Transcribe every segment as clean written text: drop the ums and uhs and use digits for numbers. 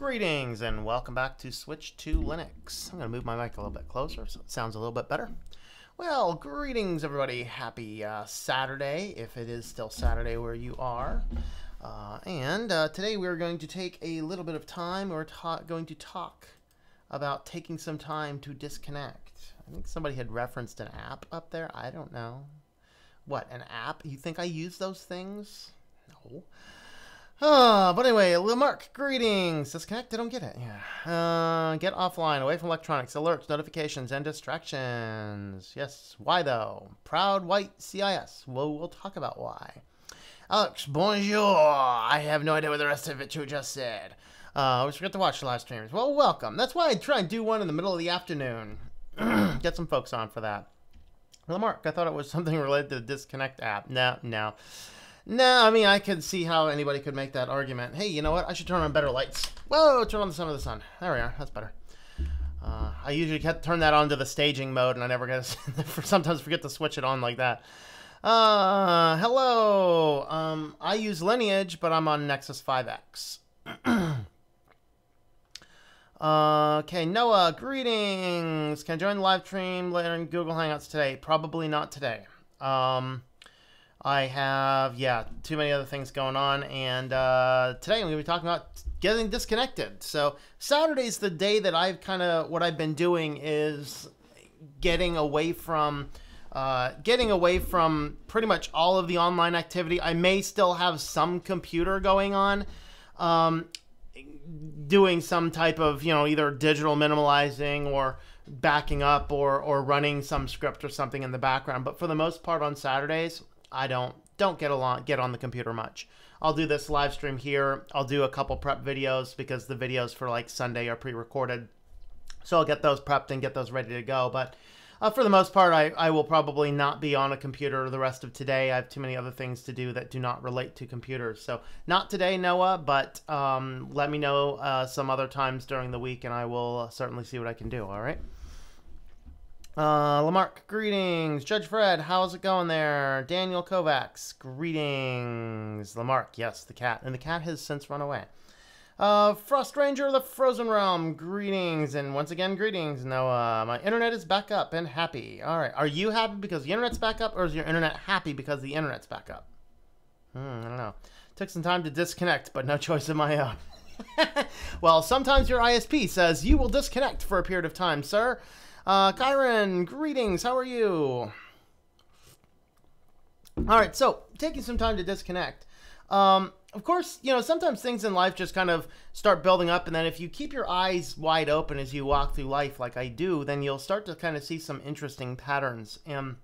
Greetings and welcome back to Switch to Linux. I'm going to move my mic a little bit closer so it sounds a little bit better. Well, greetings everybody. Happy Saturday, if it is still Saturday where you are. Today we're going to take a little bit of time. We're going to talk about taking some time to disconnect. I think somebody had referenced an app up there. I don't know. What, an app? You think I use those things? No. But anyway, Lamarck, greetings. Disconnect? I don't get it. Yeah. Get offline, away from electronics, alerts, notifications, and distractions. Yes. Why though? Proud white CIS. Well, we'll talk about why. Alex, bonjour. I have no idea what the rest of it you just said. Always forget to watch the live streams. Well, welcome. That's why I try and do one in the middle of the afternoon. Get some folks on for that. Lamarck, I thought it was something related to the Disconnect app. No. No, I mean, I could see how anybody could make that argument. Hey, you know what? I should turn on better lights. Whoa, turn on the sun of the sun. There we are. That's better. I usually turn that on to the staging mode, and I never get sometimes forget to switch it on like that. Hello. I use Lineage, but I'm on Nexus 5X. Okay, Noah, greetings. Can I join the live stream later in Google Hangouts today? Probably not today. I have, too many other things going on, and today I'm going to be talking about getting disconnected. So Saturday's the day that what I've been doing is getting away from pretty much all of the online activity. I may still have some computer going on, doing some type of, either digital minimalizing or backing up or running some script or something in the background. But for the most part on Saturdays, I don't get on the computer much. I'll do this live stream here. I'll do a couple prep videos because the videos for like Sunday are pre-recorded. So I'll get those prepped and get those ready to go. But for the most part, I will probably not be on a computer the rest of today. I have too many other things to do that do not relate to computers. So not today, Noah, but let me know some other times during the week and I will certainly see what I can do, all right? Lamarck, greetings. Judge Fred, how's it going there? Daniel Kovacs, greetings. Lamarck, yes, the cat. And the cat has since run away. Frost Ranger, the Frozen Realm, greetings. And once again, greetings. Noah, my internet is back up and happy. All right. Are you happy because the internet's back up, or is your internet happy because the internet's back up? I don't know. Took some time to disconnect, but no choice of my own. Well, sometimes your ISP says you will disconnect for a period of time, sir. Kyron, greetings. How are you? All right, so taking some time to disconnect. Of course, sometimes things in life just kind of start building up, and then if you keep your eyes wide open as you walk through life like I do, then you'll start to kind of see some interesting patterns. And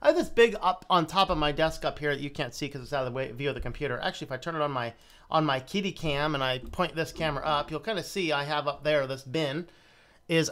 I have this big up on top of my desk up here that you can't see because it's out of the view of the computer. Actually, if I turn it on my kitty cam and I point this camera up, you'll kind of see I have up there this bin is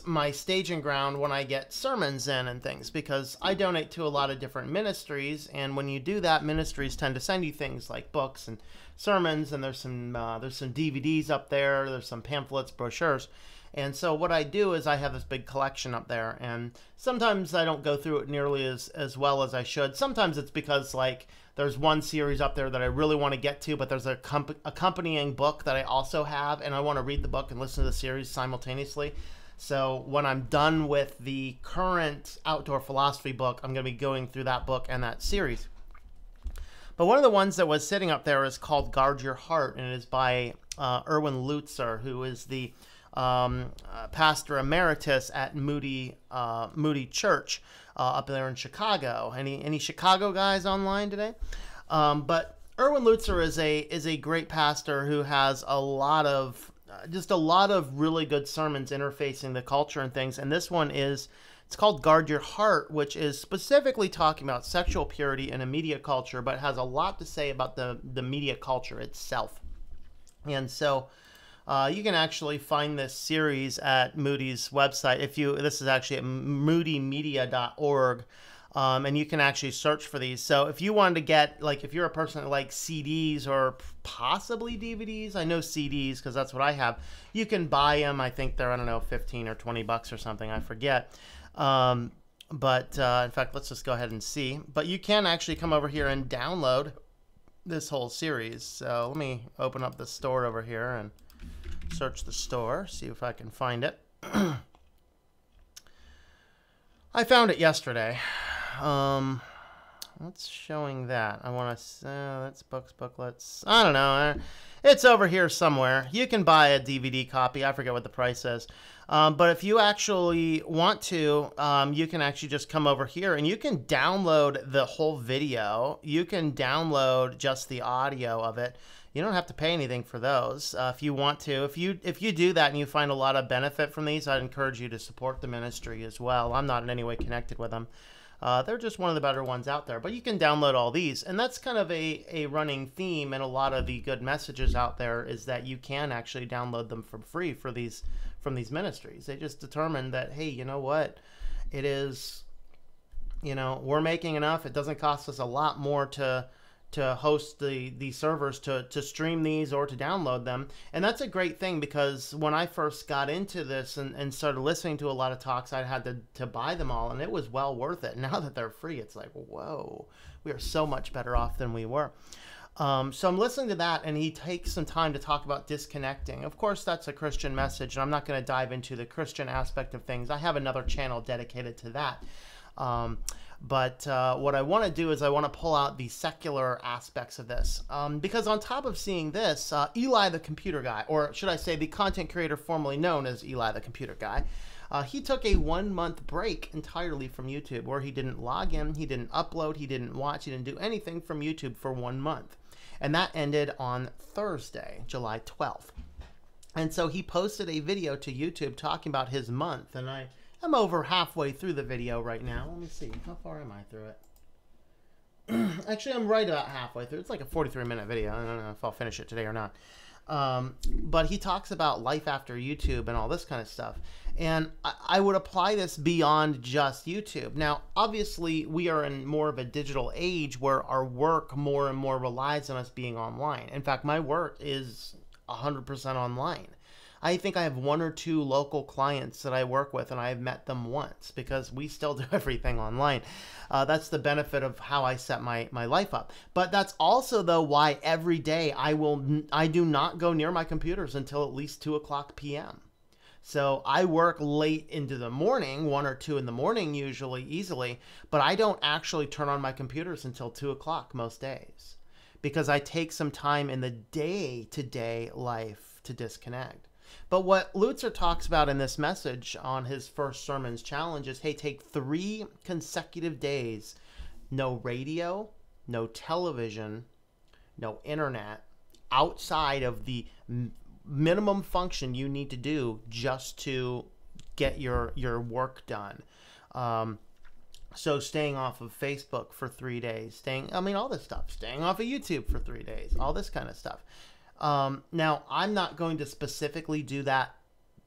my staging ground when I get sermons in and things, because I donate to a lot of different ministries, and when you do that, ministries tend to send you things like books and sermons, and there's some DVDs up there, there's some pamphlets, brochures. And so what I do is I have this big collection up there, and sometimes I don't go through it nearly as well as I should. Sometimes it's because like there's one series up there that I really want to get to, but there's a accompanying book that I also have, and I want to read the book and listen to the series simultaneously. So when I'm done with the current outdoor philosophy book, I'm going to be going through that book and that series. But one of the ones that was sitting up there is called Guard Your Heart, and it is by Erwin Lutzer, who is the pastor emeritus at Moody Church up there in Chicago. Any Chicago guys online today? But Erwin Lutzer is a great pastor who has a lot of really good sermons interfacing the culture and things. And this one it's called Guard Your Heart, which is specifically talking about sexual purity in a media culture, but has a lot to say about the media culture itself. And so you can actually find this series at Moody's website. This is actually at moodymedia.org, and you can actually search for these. So if you wanted to get, like, if you're a person that likes CDs or possibly DVDs, I know CDs because that's what I have. You can buy them. I think they're, I don't know, 15 or 20 bucks or something. I forget. In fact, let's just go ahead and see. But you can actually come over here and download this whole series. So let me open up the store over here and search the store, see if I can find it. I found it yesterday. What's showing that? I want to, that's books, booklets. I don't know. It's over here somewhere. You can buy a DVD copy. I forget what the price is. But if you actually want to, you can actually just come over here and you can download the whole video. You can download just the audio of it. You don't have to pay anything for those if you want to. If you do that and you find a lot of benefit from these, I'd encourage you to support the ministry as well. I'm not in any way connected with them. They're just one of the better ones out there. But you can download all these. And that's kind of a running theme in a lot of the good messages out there, is that you can actually download them for free from these ministries. They just determined that, hey, you know what? It is, we're making enough. It doesn't cost us a lot more to host the servers to stream these or to download them. And that's a great thing, because when I first got into this and started listening to a lot of talks, I had to buy them all, and it was well worth it. Now that they're free, it's like, whoa, we are so much better off than we were. So I'm listening to that, and he takes some time to talk about disconnecting. Of course, that's a Christian message, and I'm not going to dive into the Christian aspect of things. I have another channel dedicated to that. But what I want to do is I want to pull out the secular aspects of this. Because on top of seeing this, Eli the Computer Guy, or should I say the content creator formerly known as Eli the Computer Guy, he took a 1-month break entirely from YouTube, where he didn't log in, he didn't upload, he didn't watch, he didn't do anything from YouTube for 1 month. And that ended on Thursday, July 12th. And so he posted a video to YouTube talking about his month, and I'm over halfway through the video right now. Let me see. How far am I through it? Actually, I'm right about halfway through. It's like a 43-minute video. I don't know if I'll finish it today or not. But he talks about life after YouTube and all this kind of stuff. And I would apply this beyond just YouTube. Now, obviously, we are in more of a digital age where our work more and more relies on us being online. In fact, my work is 100% online. I think I have 1 or 2 local clients that I work with, and I have met them once, because we still do everything online. That's the benefit of how I set my life up. But that's also, though, why every day I do not go near my computers until at least 2:00 p.m. So I work late into the morning, 1 or 2 in the morning usually, easily, but I don't actually turn on my computers until 2:00 most days, because I take some time in the day-to-day life to disconnect. But what Lutzer talks about in this message on his first sermon's challenge is, hey, take 3 consecutive days, no radio, no television, no internet, outside of the minimum function you need to do just to get your work done. So staying off of Facebook for 3 days, all this stuff, staying off of YouTube for 3 days, all this kind of stuff. Now, I'm not going to specifically do that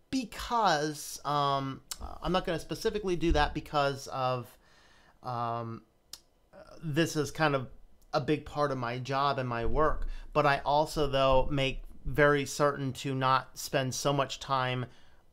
because of this is kind of a big part of my job and my work. But I also, though, make very certain to not spend so much time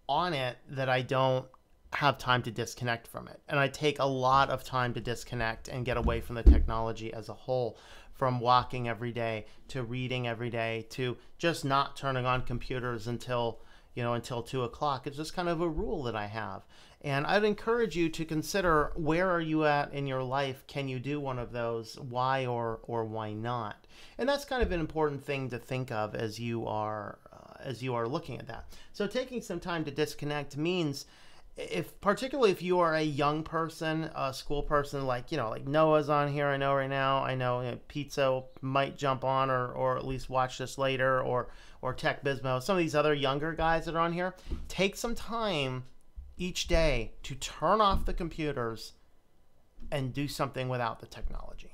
on it that I don't have time to disconnect from it. And I take a lot of time to disconnect and get away from the technology as a whole, from walking every day to reading every day to just not turning on computers until 2:00. It's just kind of a rule that I have. And I'd encourage you to consider, where are you at in your life? Can you do one of those? Why or why not? And that's kind of an important thing to think of as you are looking at that. So taking some time to disconnect means, particularly if you are a young person, a school person, like Noah's on here, I know right now, I know Pizza might jump on or at least watch this later, or Tech Bismo, some of these other younger guys that are on here, take some time each day to turn off the computers and do something without the technology.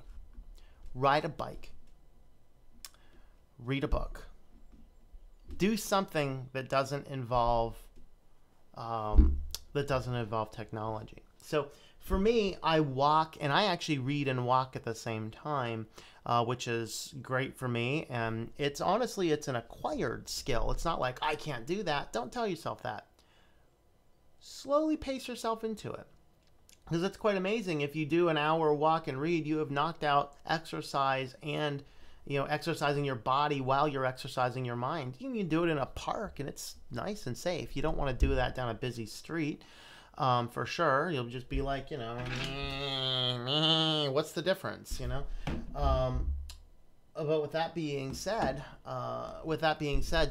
Ride a bike, read a book, do something that doesn't involve technology. So for me, I walk, and I actually read and walk at the same time, which is great for me. And it's an acquired skill. It's not like I can't do that. Don't tell yourself that. Slowly pace yourself into it, because it's quite amazing. If you do an hour walk and read, you have knocked out exercise and exercising your body while you're exercising your mind. You can do it in a park and it's nice and safe. You don't want to do that down a busy street. For sure. You'll just be like, what's the difference, But with that being said,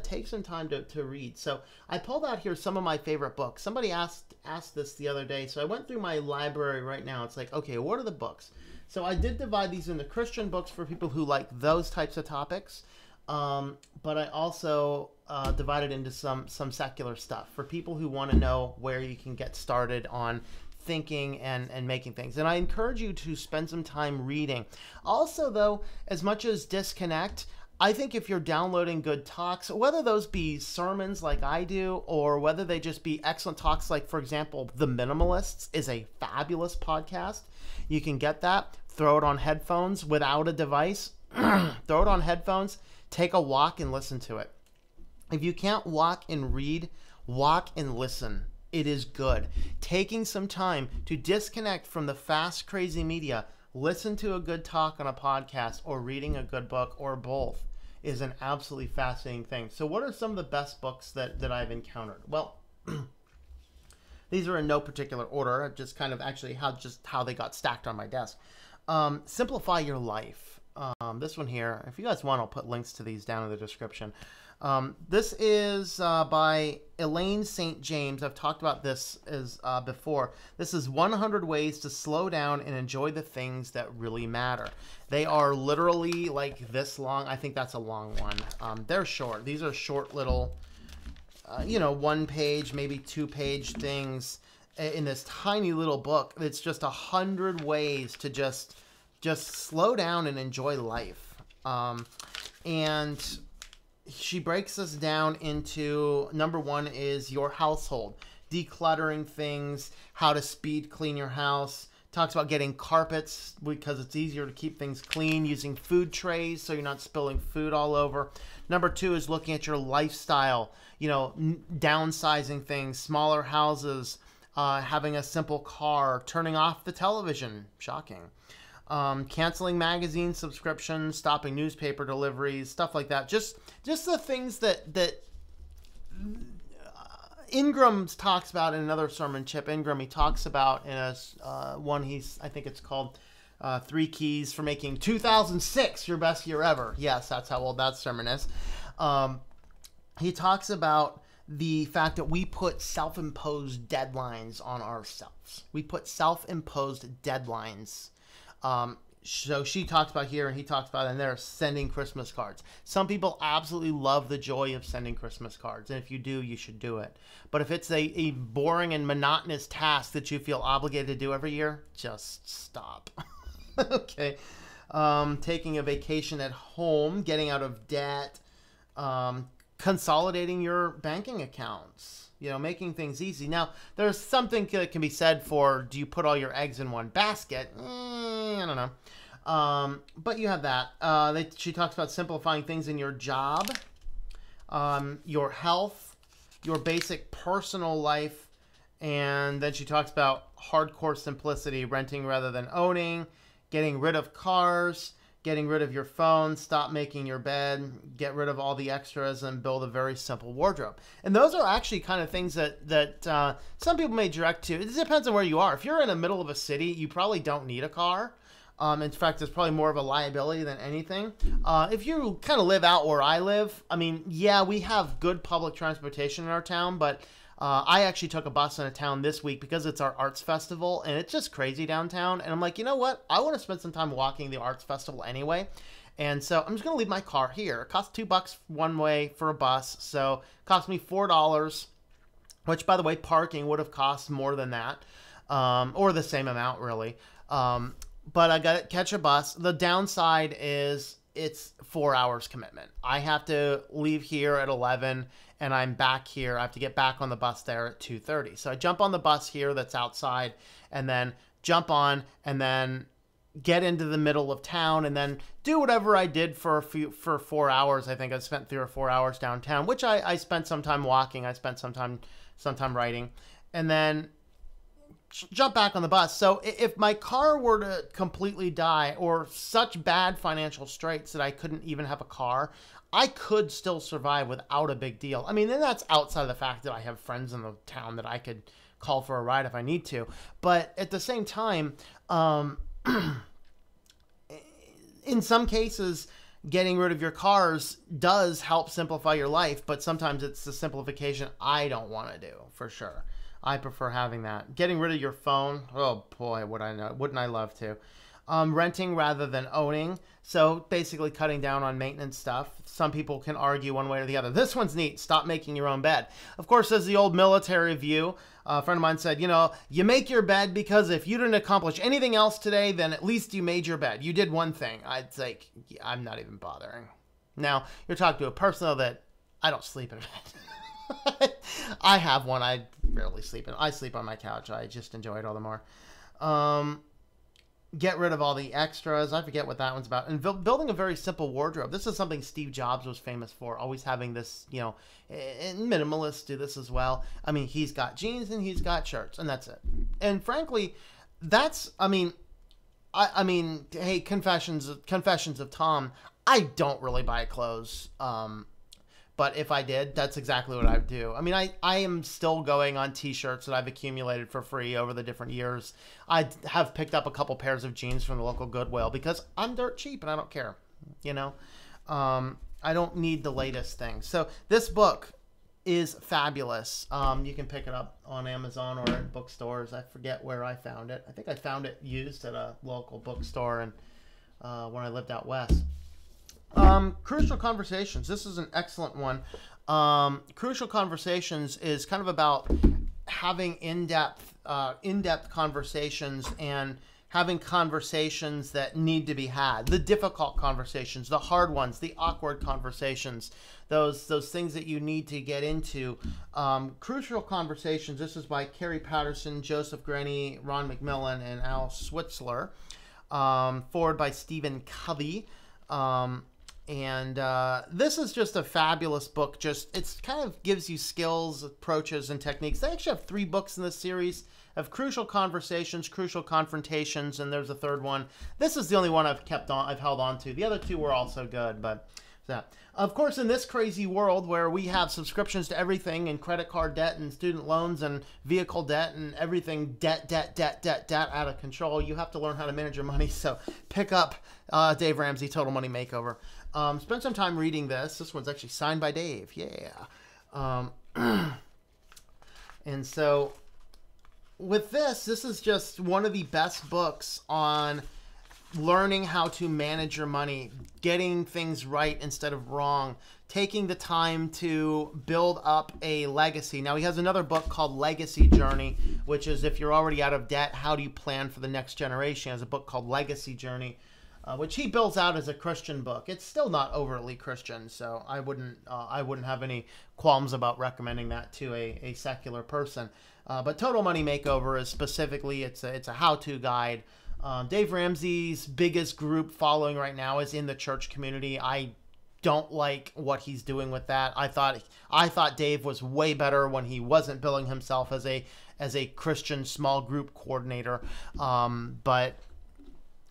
take some time to read. So I pulled out here some of my favorite books. Somebody asked this the other day, so I went through my library right now. It's like, okay, what are the books? So I did divide these into Christian books for people who like those types of topics, but I also divided into some secular stuff for people who want to know where you can get started on thinking and making things. And I encourage you to spend some time reading. Also, though, as much as disconnect, I think if you're downloading good talks, whether those be sermons like I do, or whether they just be excellent talks, like, for example, The Minimalists is a fabulous podcast. You can get that, throw it on headphones without a device, throw it on headphones, take a walk and listen to it. If you can't walk and read, walk and listen. It is good. Taking some time to disconnect from the fast, crazy media, listen to a good talk on a podcast, or reading a good book, or both, is an absolutely fascinating thing. So what are some of the best books that I've encountered? Well, these are in no particular order, just kind of actually how they got stacked on my desk. Simplify Your Life. This one here, if you guys want, I'll put links to these down in the description. This is by Elaine St. James. I've talked about this before. This is 100 Ways to Slow Down and Enjoy the Things That Really Matter. They are literally like this long. I think that's a long one. They're short. These are short little, 1 page, maybe 2 page things in this tiny little book. It's just 100 ways to just slow down and enjoy life. And she breaks us down into, number 1 is your household, decluttering things, how to speed clean your house. Talks about getting carpets because it's easier to keep things clean, using food trays so you're not spilling food all over. Number 2 is looking at your lifestyle, downsizing things, smaller houses, having a simple car, turning off the television, shocking. Canceling magazine subscriptions, stopping newspaper deliveries, stuff like that. Just the things that Ingram talks about in another sermon. Chip Ingram, he talks about in a one I think it's called 3 Keys for Making 2006 Your Best Year Ever. Yes, that's how old that sermon is. He talks about the fact that we put self-imposed deadlines on ourselves. We put self-imposed deadlines. So she talks about here, and he talks about in there, sending Christmas cards. Some people absolutely love the joy of sending Christmas cards, and if you do, you should do it. But if it's a boring and monotonous task that you feel obligated to do every year, just stop. Okay. Taking a vacation at home, getting out of debt, consolidating your banking accounts. Making things easy. Now, there's something that can be said for, do you put all your eggs in one basket? I don't know. But you have that. She talks about simplifying things in your job, your health, your basic personal life, and then she talks about hardcore simplicity, renting rather than owning, getting rid of cars, getting rid of your phone, stop making your bed, get rid of all the extras, and build a very simple wardrobe. And those are actually kind of things that some people may direct to. It depends on where you are. If you're in the middle of a city, you probably don't need a car. In fact, it's probably more of a liability than anything. If you kind of live out where I live, yeah, we have good public transportation in our town, but I actually took a bus in a town this week because it's our arts festival, and it's just crazy downtown. And I'm like, you know what? I want to spend some time walking the arts festival anyway. And so I'm just going to leave my car here. It costs $2 one way for a bus. So it cost me $4, which, by the way, parking would have cost more than that, or the same amount, really. But I got to catch a bus. The downside is it's 4 hours commitment. I have to leave here at 11 and I'm back here. I have to get back on the bus there at 2:30. So I jump on the bus here that's outside and then jump on and then get into the middle of town and then do whatever I did for 4 hours. I think I spent 3 or 4 hours downtown, which I spent some time walking. I spent some time writing, and then jump back on the bus. So if my car were to completely die or such bad financial straits that I couldn't even have a car, I could still survive without a big deal. I mean, and that's outside of the fact that I have friends in the town that I could call for a ride if I need to. But at the same time, in some cases, getting rid of your cars does help simplify your life, but sometimes it's the simplification I don't want to do, for sure. I prefer having that. Getting rid of your phone, oh boy, wouldn't I love to. Renting rather than owning, so basically cutting down on maintenance stuff. Some people can argue one way or the other. This one's neat. Stop making your own bed. Of course, there's the old military view. A friend of mine said, you know, you make your bed because if you didn't accomplish anything else today, then at least you made your bed. You did one thing. I'd say, yeah, I'm not even bothering. Now, you're talking to a person, though, that I don't sleep in bed. I have one. I rarely sleep in. I sleep on my couch. I just enjoy it all the more. Get rid of all the extras. I forget what that one's about. And building a very simple wardrobe. This is something Steve Jobs was famous for, always having this, you know, and minimalists do this as well. I mean, he's got jeans and he's got shirts, and that's it. And frankly, that's, I mean, hey, confessions of Tom, I don't really buy clothes. But if I did, that's exactly what I would do. I mean, I am still going on t-shirts that I've accumulated for free over the different years. I have picked up a couple pairs of jeans from the local Goodwill because I'm dirt cheap and I don't care, you know. I don't need the latest thing. So this book is fabulous. You can pick it up on Amazon or in bookstores. I forget where I found it. I think I found it used at a local bookstore and when I lived out west. Crucial Conversations. This is an excellent one. Crucial Conversations is kind of about having in-depth conversations and having conversations that need to be had. The difficult conversations, the hard ones, the awkward conversations, those things that you need to get into. Crucial Conversations. This is by Carrie Patterson, Joseph Grenny, Ron McMillan, and Al Switzler. Forward by Stephen Covey. And this is just a fabulous book. It's kind of gives you skills, approaches, and techniques. They actually have 3 books in this series of Crucial Conversations, Crucial Confrontations, and there's a third one. This is the only one I've held on to. The other 2 were also good, but that. Of course, in this crazy world where we have subscriptions to everything and credit card debt and student loans and vehicle debt and everything debt out of control, you have to learn how to manage your money. So pick up Dave Ramsey, Total Money Makeover. Spend some time reading this. This one's actually signed by Dave. Yeah. And so with this is just one of the best books on learning how to manage your money, getting things right instead of wrong, taking the time to build up a legacy. Now, he has another book called Legacy Journey, which is if you're already out of debt, how do you plan for the next generation? He has a book called Legacy Journey, which he builds out as a Christian book. It's still not overtly Christian, so I wouldn't have any qualms about recommending that to a secular person. But Total Money Makeover is specifically, it's a how-to guide. Dave Ramsey's biggest group following right now is in the church community. I don't like what he's doing with that. I thought Dave was way better when he wasn't billing himself as a Christian small group coordinator. But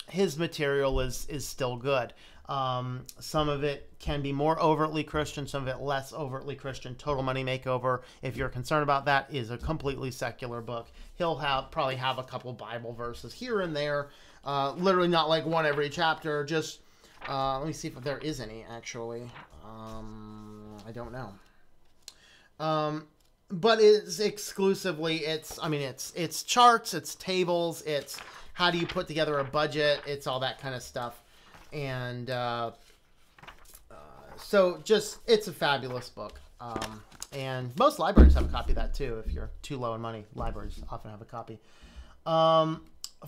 his material is still good. Some of it can be more overtly Christian, some of it less overtly Christian. Total Money Makeover, if you're concerned about that, is a completely secular book. He'll probably have a couple Bible verses here and there. Literally not like one every chapter. Just, let me see if there is any, actually. I don't know. But it's exclusively, it's charts, it's tables, it's how do you put together a budget, it's all that kind of stuff. And so it's a fabulous book. And most libraries have a copy of that too. If you're too low in money, libraries often have a copy.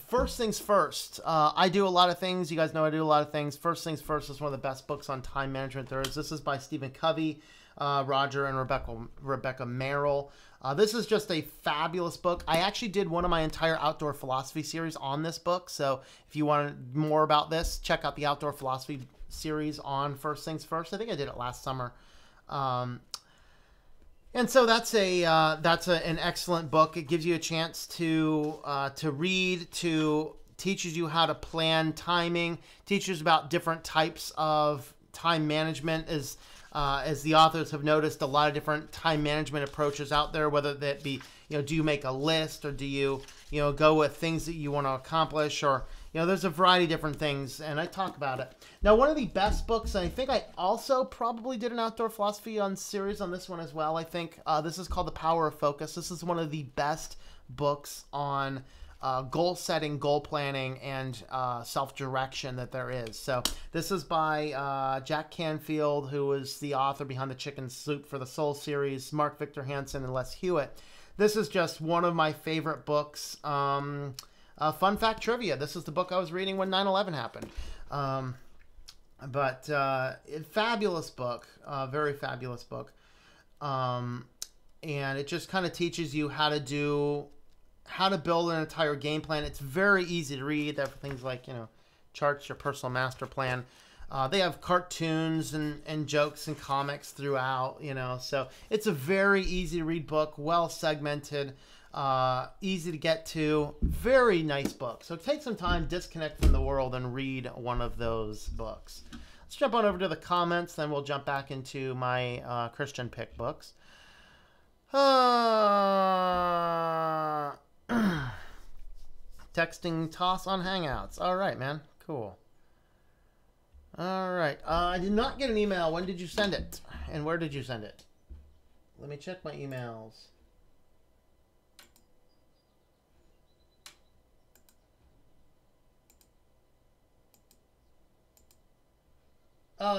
First Things First. I do a lot of things. You guys know I do a lot of things. First Things First is one of the best books on time management there is. This is by Stephen Covey, Roger and Rebecca Merrill. This is just a fabulous book. I actually did one of my entire outdoor philosophy series on this book. So if you wanted more about this, check out the outdoor philosophy series on First Things First. I think I did it last summer. And so an excellent book. It gives you a chance to read, to teaches you how to plan timing, teaches about different types of time management. As the authors have noticed, a lot of different time management approaches out there, whether that be, do you make a list, or do you, go with things that you want to accomplish, or, there's a variety of different things, and I talk about it. Now, one of the best books, and I think I also probably did an outdoor philosophy series on this one as well, I think. This is called The Power of Focus. This is one of the best books on goal setting, goal planning, and self-direction that there is. So this is by Jack Canfield, who is the author behind the Chicken Soup for the Soul series, Mark Victor Hansen, and Les Hewitt. This is just one of my favorite books. Fun fact trivia. This is the book I was reading when 9/11 happened. Fabulous book. Very fabulous book. And it just kind of teaches you how to build an entire game plan. It's very easy to read. There are things like, charts, your personal master plan. They have cartoons and jokes and comics throughout, so it's a very easy to read book, well segmented, easy to get to, very nice book. So take some time, disconnect from the world, and read one of those books. Let's jump on over to the comments, then we'll jump back into my Christian pick books. Texting toss on Hangouts. All right, man. Cool. All right. I did not get an email. When did you send it? And where did you send it? Let me check my emails.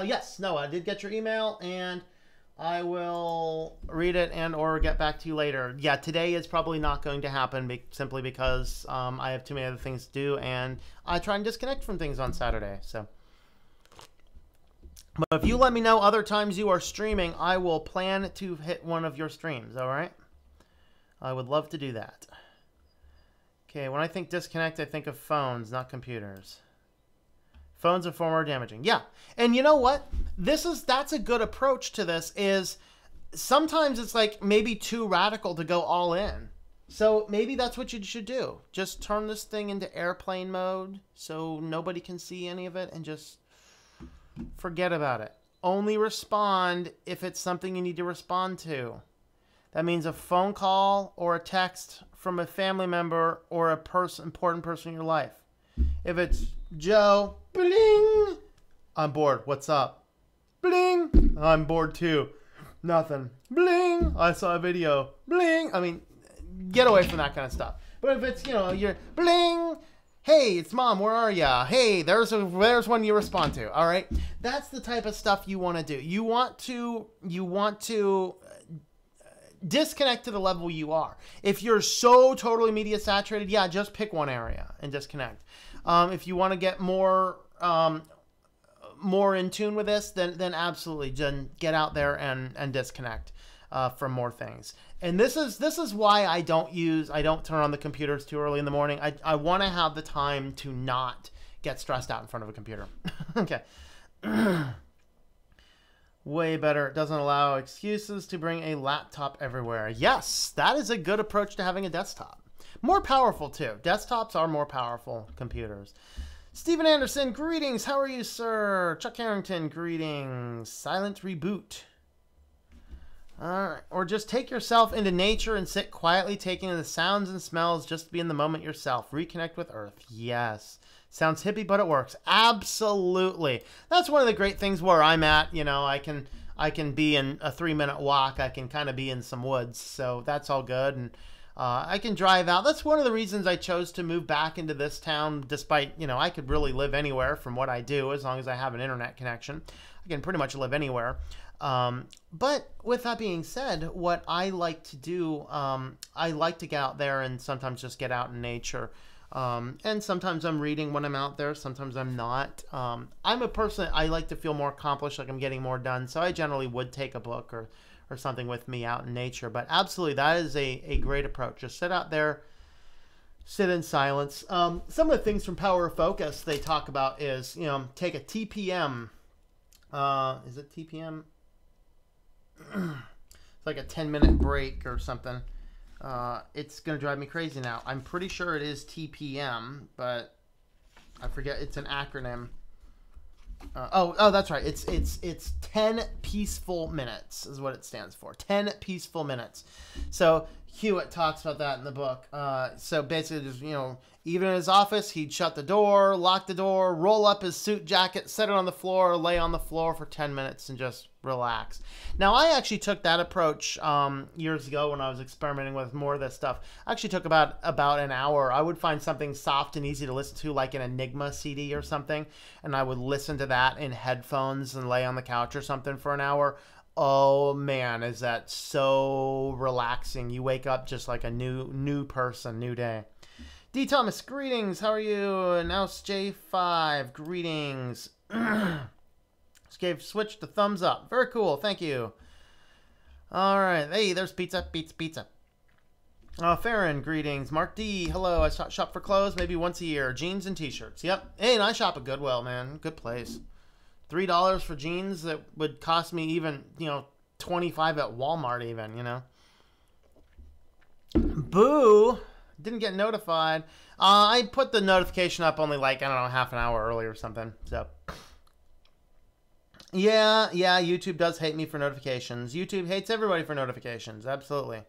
Yes. No, I did get your email, and I will read it and or get back to you later. Yeah, today is probably not going to happen simply because I have too many other things to do, and I try and disconnect from things on Saturday. So, but if you let me know other times you are streaming, I will plan to hit one of your streams, all right? I would love to do that. Okay, when I think disconnect, I think of phones, not computers. Phones are far more damaging. Yeah. And you know what? That's a good approach to this. Is sometimes it's like maybe too radical to go all in. So maybe that's what you should do. Just turn this thing into airplane mode so nobody can see any of it, and just forget about it. Only respond if it's something you need to respond to. That means a phone call or a text from a family member or a important person in your life. If it's Joe, bling, I'm bored. What's up? Bling, I'm bored too. Nothing. Bling, I saw a video. Bling. I mean, get away from that kind of stuff. But if it's, you're bling, hey, it's mom, where are ya? Hey, there's one you respond to. All right, that's the type of stuff you want to do. You want to disconnect to the level you are. If you're so totally media saturated, yeah, just pick one area and disconnect. If you want to get more in tune with this, then absolutely, get out there and disconnect from more things. And this is why I don't turn on the computers too early in the morning. I want to have the time to not get stressed out in front of a computer. Okay. Way better. It doesn't allow excuses to bring a laptop everywhere. Yes, that is a good approach to having a desktop. More powerful, too. Desktops are more powerful computers. Stephen Anderson, greetings. How are you, sir? Chuck Harrington, greetings. Silent reboot. All right. Or just take yourself into nature and sit quietly taking in the sounds and smells just to be in the moment yourself. Reconnect with Earth. Yes. Sounds hippie, but it works. Absolutely. That's one of the great things where I'm at. I can be in a 3-minute walk. I can kind of be in some woods. So that's all good. And I can drive out. That's one of the reasons I chose to move back into this town, despite, I could really live anywhere from what I do as long as I have an internet connection. I can pretty much live anywhere. But with that being said, what I like to do, I like to get out there and sometimes just get out in nature. And sometimes I'm reading when I'm out there. Sometimes I'm not. I'm a person, I like to feel more accomplished, like I'm getting more done. So I generally would take a book or something with me out in nature. But absolutely, that is a great approach. Just sit out there, sit in silence. Some of the things from Power of Focus they talk about is, take a TPM. Is it TPM? It's like a 10-minute break or something. It's going to drive me crazy now. I'm pretty sure it is TPM, but I forget. It's an acronym. Oh, that's right. It's 10 peaceful minutes is what it stands for. 10 peaceful minutes. So Hewitt talks about that in the book. So basically, just, even in his office, he'd shut the door, lock the door, roll up his suit jacket, set it on the floor, lay on the floor for 10 minutes and just relax. Now, I actually took that approach years ago when I was experimenting with more of this stuff. I actually took about an hour. I would find something soft and easy to listen to, like an Enigma CD or something, and I would listen to that in headphones and lay on the couch or something for an hour. Oh man, is that so relaxing. You wake up just like a new person, new day. D. Thomas, greetings. How are you? Now it's J5. Greetings. Gave Switch the thumbs up. Very cool. Thank you. All right. Hey, there's pizza. Pizza. Farron, greetings. Mark D. Hello. I shop for clothes maybe once a year. Jeans and t-shirts. Yep. Hey, and I shop at Goodwill, man. Good place. $3 for jeans that would cost me even, $25 at Walmart even, Boo! Didn't get notified. I put the notification up only like, I don't know, half an hour early or something. So, yeah, YouTube does hate me for notifications. YouTube hates everybody for notifications. Absolutely.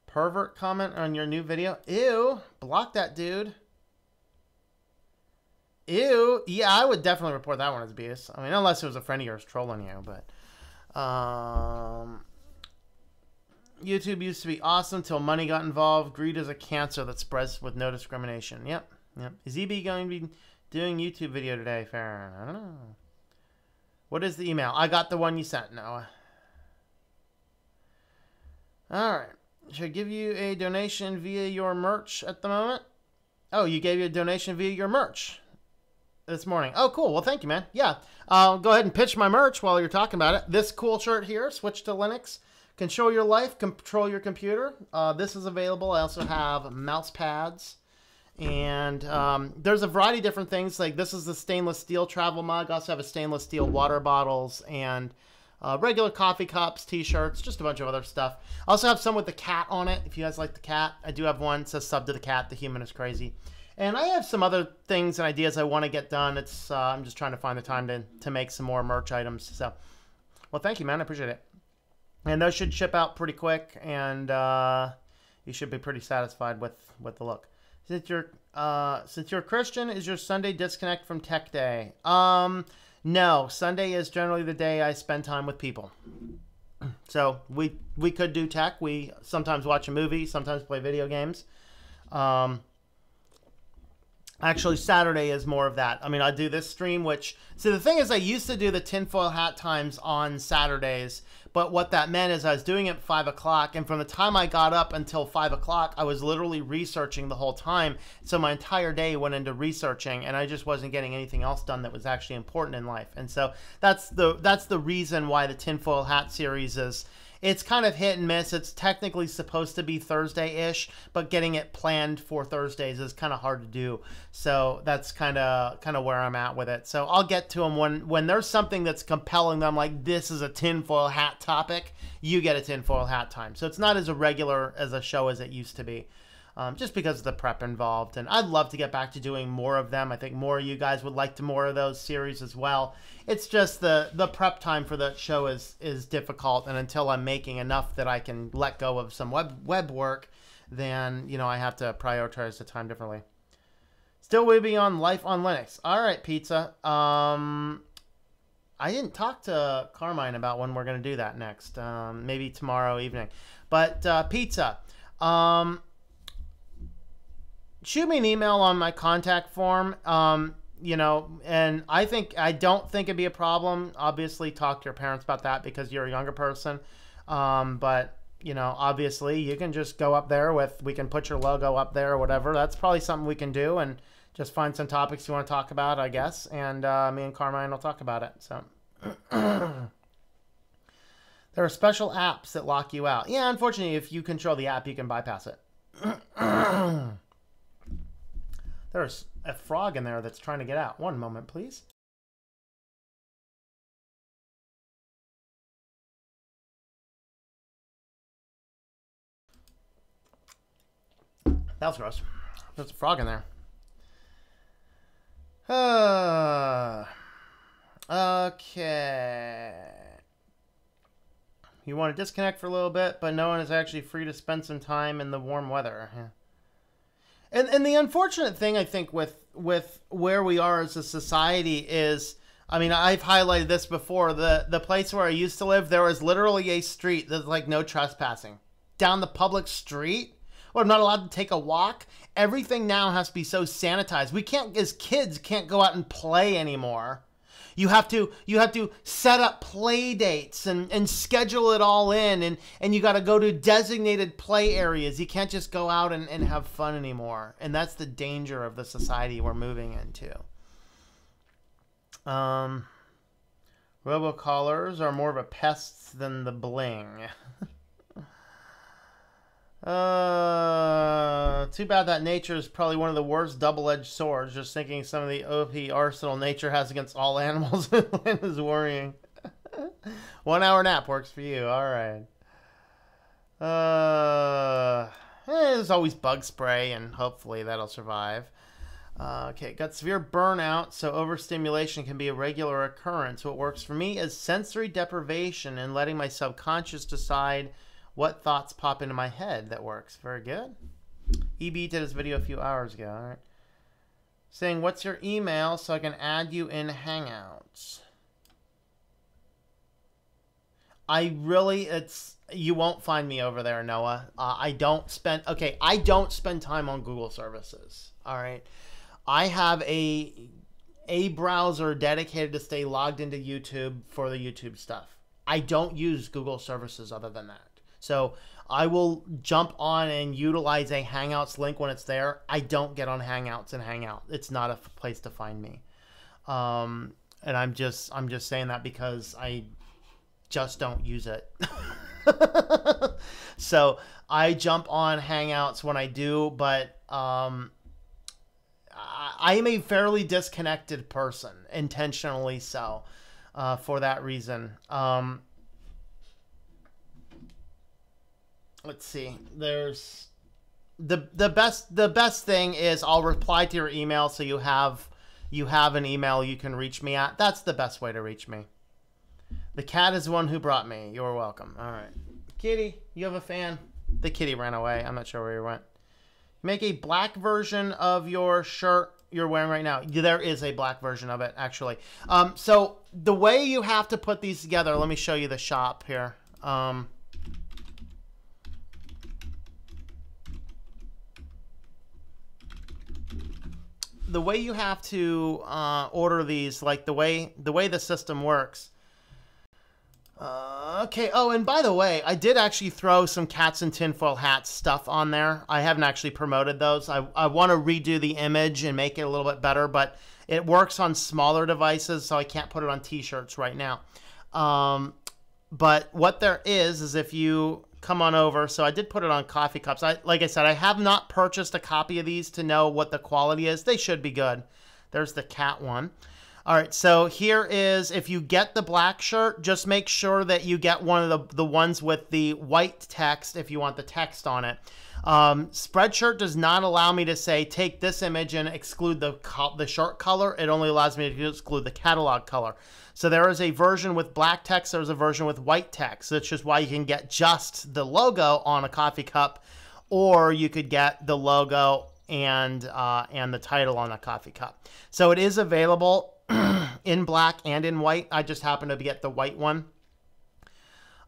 Pervert comment on your new video. Ew. Block that dude. Ew. Yeah, I would definitely report that one as abuse. I mean, unless it was a friend of yours trolling you, but... YouTube used to be awesome till money got involved. Greed is a cancer that spreads with no discrimination. Yep. Is EB going to be doing YouTube video today, Farron? I don't know. What is the email? I got the one you sent, Noah. Alright. Should I give you a donation via your merch at the moment? Oh, you gave you a donation via your merch this morning. Oh, cool. Well, thank you, man. Yeah. I'll go ahead and pitch my merch while you're talking about it. This cool shirt here, Switch to Linux. Control your life, control your computer. This is available. I also have mouse pads. And there's a variety of different things. Like this is the stainless steel travel mug. I also have a stainless steel water bottles and regular coffee cups, t-shirts, just a bunch of other stuff. I also have some with the cat on it. If you guys like the cat, I do have one. It says sub to the cat. The human is crazy. And I have some other things and ideas I want to get done. It's I'm just trying to find the time to make some more merch items. So, well, thank you, man. I appreciate it. And those should ship out pretty quick, and you should be pretty satisfied with the look. Since you're a Christian, is your Sunday disconnect from tech day? No, Sunday is generally the day I spend time with people. So we could do tech. We sometimes watch a movie, sometimes play video games. Actually, Saturday is more of that. I mean, I do this stream, which... See, the thing is, I used to do the tinfoil hat times on Saturdays, but what that meant is I was doing it at 5 o'clock, and from the time I got up until 5 o'clock, I was literally researching the whole time. So my entire day went into researching, and I just wasn't getting anything else done that was actually important in life. And so that's the reason why the tinfoil hat series is... It's kind of hit and miss. It's technically supposed to be Thursday-ish, but getting it planned for Thursdays is kind of hard to do. So that's kind of where I'm at with it. So I'll get to them when there's something that's compelling them, like this is a tinfoil hat topic, you get a tinfoil hat time. So it's not as irregular as a show as it used to be. Just because of the prep involved. And I'd love to get back to doing more of them. I think more of you guys would like to more of those series as well. It's just the prep time for that show is difficult. And until I'm making enough that I can let go of some web work, then, I have to prioritize the time differently. Still will be on Life on Linux. All right, Pizza. I didn't talk to Carmine about when we're going to do that next. Maybe tomorrow evening. But Pizza. Shoot me an email on my contact form, and I don't think it'd be a problem. Obviously, talk to your parents about that because you're a younger person. But, obviously, you can just go up there we can put your logo up there or whatever. That's probably something we can do and just find some topics you want to talk about, I guess. And me and Carmine will talk about it. So, there are special apps that lock you out. Yeah, unfortunately, if you control the app, you can bypass it. There's a frog in there that's trying to get out. One moment, please. That was gross. There's a frog in there. Okay. You want to disconnect for a little bit, but no one is actually free to spend some time in the warm weather. Yeah. And the unfortunate thing, I think, with where we are as a society is, I mean, I've highlighted this before. The place where I used to live, there was literally a street that's like no trespassing. Down the public street, or I'm not allowed to take a walk. Everything now has to be so sanitized. We can't, as kids, can't go out and play anymore. You have to set up play dates and schedule it all in, and you got to go to designated play areas. You can't just go out and have fun anymore. And that's the danger of the society we're moving into. Robocallers are more of a pest than the bling. Too bad that nature is probably one of the worst double-edged swords. Just thinking some of the OP arsenal nature has against all animals is worrying. 1 hour nap works for you. All right. There's always bug spray, and hopefully that'll survive. Okay, got severe burnout, so overstimulation can be a regular occurrence. What works for me is sensory deprivation and letting my subconscious decide what thoughts pop into my head. That works. Very good. EB did his video a few hours ago. All right. Saying, what's your email so I can add you in Hangouts? You won't find me over there, Noah. I don't spend time on Google services. All right. I have a browser dedicated to stay logged into YouTube for the YouTube stuff. I don't use Google services other than that. So I will jump on and utilize a Hangouts link when it's there. I don't get on Hangouts and hang out. It's not a place to find me. And I'm just saying that because I just don't use it. So I jump on Hangouts when I do, but I am a fairly disconnected person, intentionally so, for that reason. Let's see. There's the best thing is I'll reply to your email so you have an email you can reach me at. That's the best way to reach me. The cat is the one who brought me. You're welcome. All right. Kitty, you have a fan? The kitty ran away. I'm not sure where he went. Make a black version of your shirt you're wearing right now. There is a black version of it, actually. So the way you have to put these together, let me show you the shop here. The way you have to order these, like the way the system works. Okay. Oh, and by the way, I did actually throw some Cats in Tinfoil Hats stuff on there. I haven't actually promoted those. I want to redo the image and make it a little bit better, but it works on smaller devices, so I can't put it on T-shirts right now. But what there is if you come on over, so I did put it on coffee cups. Like I said, I have not purchased a copy of these to know what the quality is. They should be good. There's the cat one. All right, so here is, if you get the black shirt, just make sure that you get one of the ones with the white text if you want the text on it. Spreadshirt does not allow me to say, take this image and exclude the shirt color. It only allows me to exclude the catalog color. So there is a version with black text. There's a version with white text. That's just why you can get just the logo on a coffee cup, or you could get the logo and the title on a coffee cup. So it is available in black and in white. I just happen to get the white one.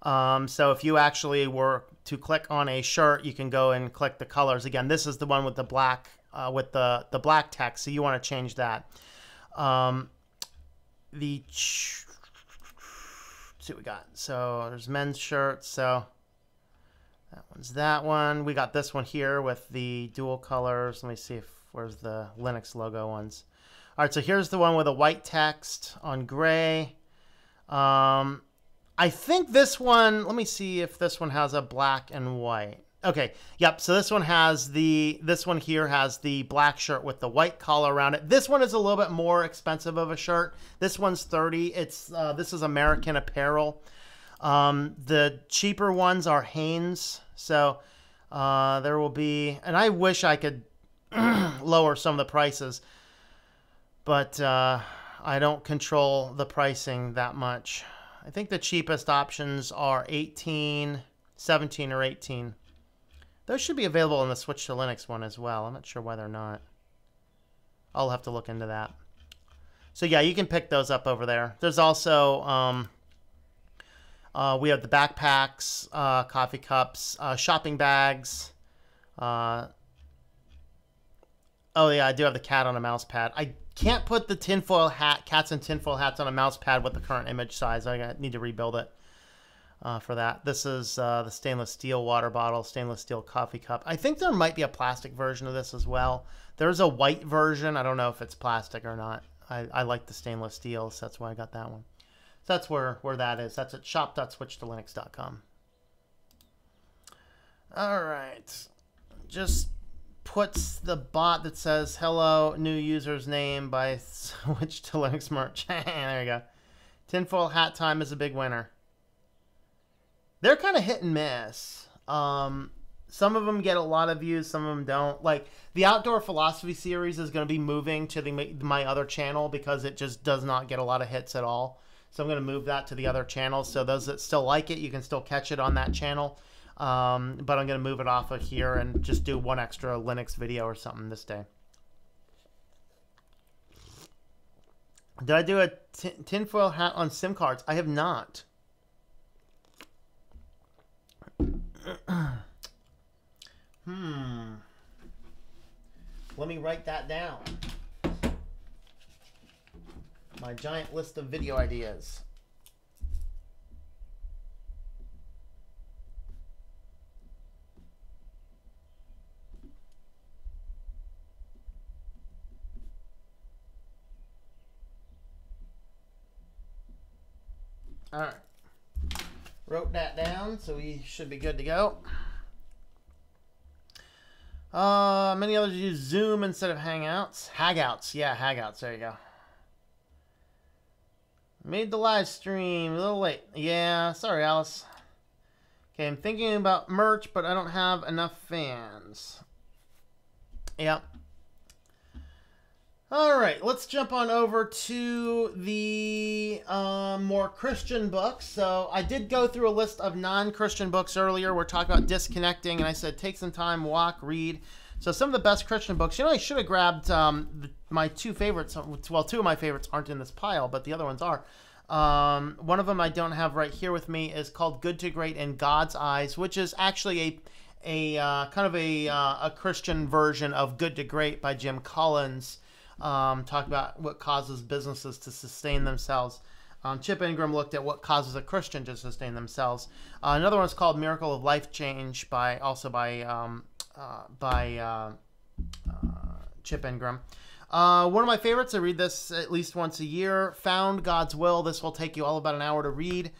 So if you actually were to click on a shirt, you can go and click the colors. Again, this is the one with the black the black text. So you want to change that. Let's see what we got. So there's men's shirts. So that one's that one. We got this one here with the dual colors. Let me see where's the Linux logo ones. All right, so here's the one with a white text on gray. I think this one, let me see if this one has a black and white. Okay, yep, so this one here has the black shirt with the white collar around it. This one is a little bit more expensive of a shirt. This one's $30. This is American Apparel. The cheaper ones are Hanes. So There will be, and I wish I could lower some of the prices, but I don't control the pricing that much. I think the cheapest options are 18, 17, or 18. Those should be available in the Switch to Linux one as well. I'm not sure why they're not. I'll have to look into that. So yeah, you can pick those up over there. There's also, we have the backpacks, coffee cups, shopping bags. Oh yeah, I do have the cat on a mouse pad. I can't put the tinfoil hat, cats and tinfoil hats on a mouse pad with the current image size. I need to rebuild it for that. This is the stainless steel water bottle, stainless steel coffee cup. I think there might be a plastic version of this as well. There's a white version. I don't know if it's plastic or not. I like the stainless steel, so that's why I got that one. So that's where that is. That's at shop.switchtolinux.com. All right. Just puts the bot that says, hello, new user's name by Switch to Linux merch. There you go. Tinfoil hat time is a big winner. They're kind of hit and miss. Some of them get a lot of views, some of them don't. Like, the Outdoor Philosophy series is going to be moving to my other channel because it just does not get a lot of hits at all. So I'm going to move that to the other channel. So those that still like it, you can still catch it on that channel. But I'm going to move it off of here and just do one extra Linux video or something this day. Did I do a tinfoil hat on SIM cards? I have not. Let me write that down. My giant list of video ideas. All right. Wrote that down, so we should be good to go. Many others use Zoom instead of Hangouts. Hagouts, yeah, Hagouts, there you go. Made the live stream a little late. Yeah, sorry, Alice. Okay, I'm thinking about merch, but I don't have enough fans. Yep. All right, let's jump on over to the more Christian books. So I did go through a list of non-Christian books earlier. We're talking about disconnecting, and I said take some time, walk, read. So some of the best Christian books. You know, I should have grabbed my two favorites. Well, two of my favorites aren't in this pile, but the other ones are. One of them I don't have right here with me is called Good to Great in God's Eyes, which is actually a kind of a Christian version of Good to Great by Jim Collins. Talk about what causes businesses to sustain themselves. Chip Ingram looked at what causes a Christian to sustain themselves. Another one is called Miracle of Life Change by Chip Ingram. One of my favorites, I read this at least once a year, Found God's Will. This will take you all about an hour to read,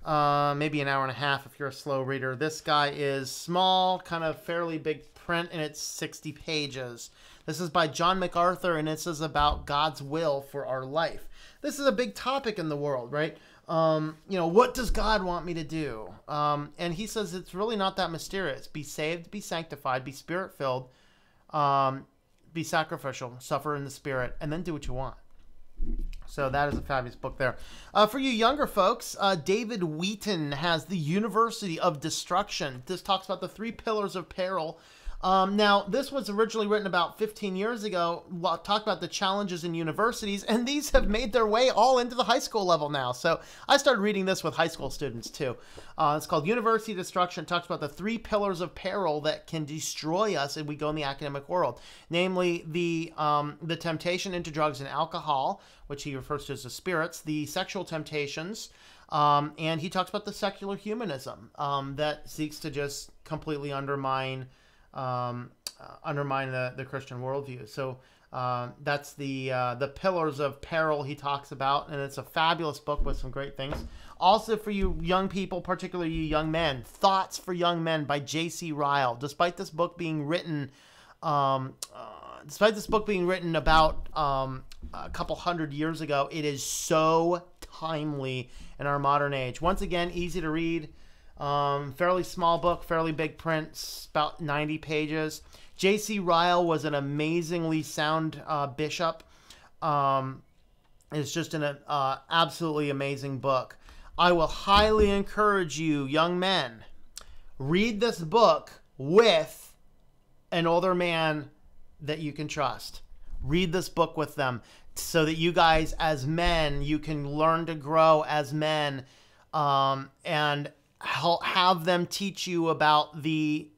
maybe an hour and a half if you're a slow reader. This guy is small, kind of fairly big print, and it's 60 pages. This is by John MacArthur, and this is about God's will for our life. This is a big topic in the world, right? You know, what does God want me to do? And he says it's really not that mysterious. Be saved, be sanctified, be spirit-filled, be sacrificial, suffer in the spirit, and then do what you want. So that is a fabulous book there. For you younger folks, David Wheaton has The University of Destruction. This talks about the 3 pillars of peril. Now, this was originally written about 15 years ago, talk about the challenges in universities, and these have made their way all into the high school level now. So I started reading this with high school students too. It's called University Destruction. It talks about the 3 pillars of peril that can destroy us if we go in the academic world. Namely, the temptation into drugs and alcohol, which he refers to as the spirits, the sexual temptations, and he talks about the secular humanism that seeks to just completely undermine the Christian worldview. So that's the pillars of peril he talks about, and it's a fabulous book with some great things. Also for you young people, particularly you young men, Thoughts for Young Men by J.C. Ryle. Despite this book being written about a couple hundred years ago, it is so timely in our modern age. Once again, easy to read. Fairly small book, fairly big print, about 90 pages. J.C. Ryle was an amazingly sound bishop. It's just an absolutely amazing book. I will highly encourage you, young men, read this book with an older man that you can trust. Read this book with them so that you guys as men, you can learn to grow as men, and have them teach you about the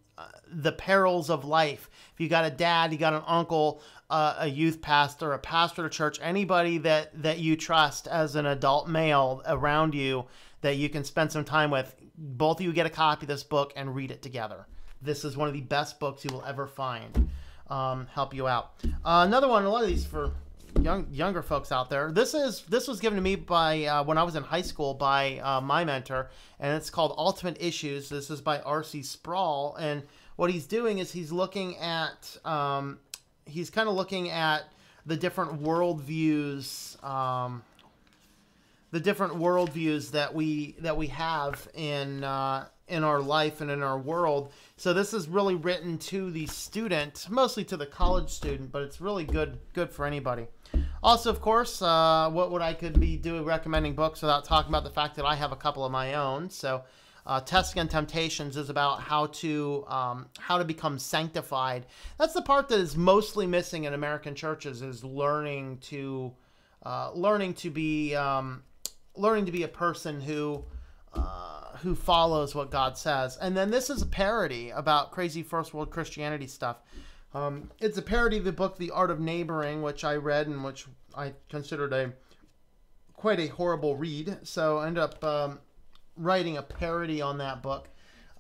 perils of life. If you got a dad, you got an uncle, a youth pastor, a pastor at a church, anybody that you trust as an adult male around you that you can spend some time with, both of you get a copy of this book and read it together. This is one of the best books you will ever find. Help you out. Another one, a lot of these for younger folks out there. This was given to me by when I was in high school by my mentor, and it's called Ultimate Issues. This is by R.C. Sproul, and what he's doing is he's looking at he's kind of looking at the different worldviews, that we have in our life and in our world. So this is really written to the student, mostly to the college student, but it's really good for anybody. Also, of course, what would I could be doing recommending books without talking about the fact that I have a couple of my own. So Testing and Temptations is about how to become sanctified. That's the part that is mostly missing in American churches, is learning to be a person who follows what God says. And then this is a parody about crazy first world Christianity stuff. It's a parody of the book The Art of Neighboring, which I read and which I considered quite a horrible read. So I ended up writing a parody on that book.